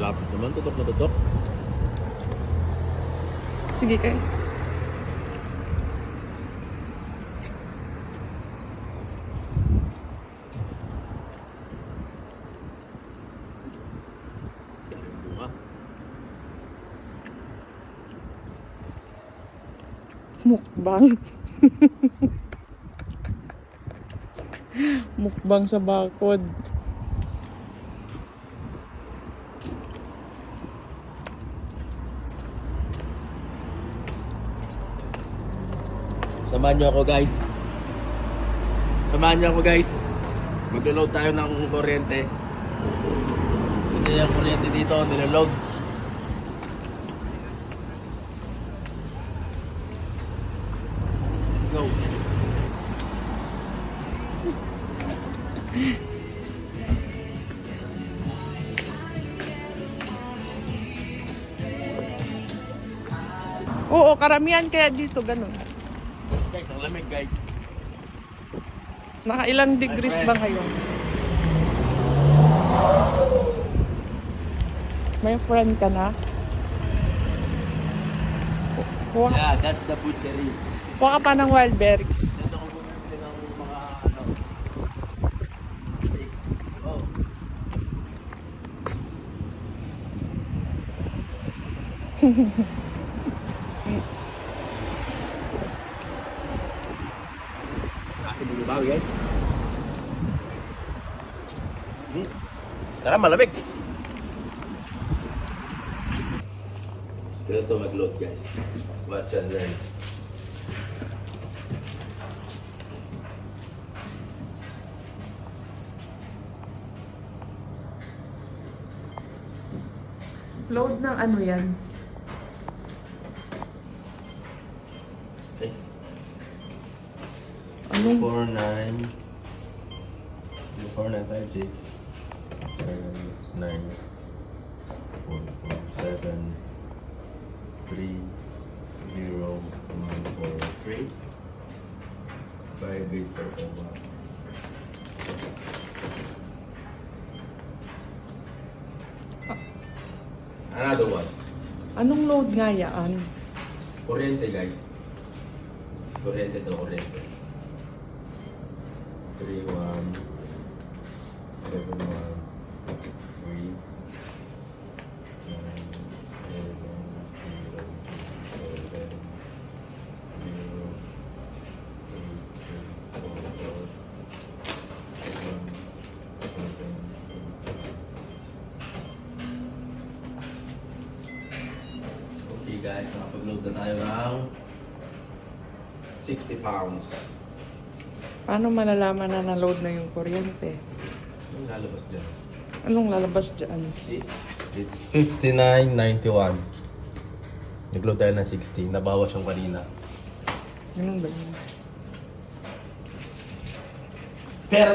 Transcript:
Lapit naman, tutok na tutok. Sige kayo. Bunga. Mukbang. Mukbang sa bakod. Samahan niyo ako guys. Samahan niyo ako guys. Maglo-load tayo ng kuryente. Kasi yung kuryente dito, niloload. Let's go. Oo, karamihan kaya dito ganun. Guys, ang lamig guys. Nakailang degrees ba ngayon? May friend ka na? Kuha, Yeah, that's the butchery. kuha ka pa ng wild berries. Dito ko bumibili ng mga ano. Steak. Oh. Kasi bulubawi guys. Tara, malamig. Gusto to mag-load guys. Watch and learn. Load ng ano yan? Okay. Anong 49 4956 9 447 3 0 1 4 3 5 8 4 1. Another one. anong load nga yan? Kuryente guys. Kuryente to, kuryente. 3 1 7 1 3 9 7 0 Okay guys, nakapag-load na tayo ng 60 pounds. Paano malalaman na na-load na yung kuryente? Ano lalabas dyan? Anong lalabas dyan? See? It's 59.91. Nag-load tayo ng 60. Nabawas yung kanina. Ganun ba yun? Pero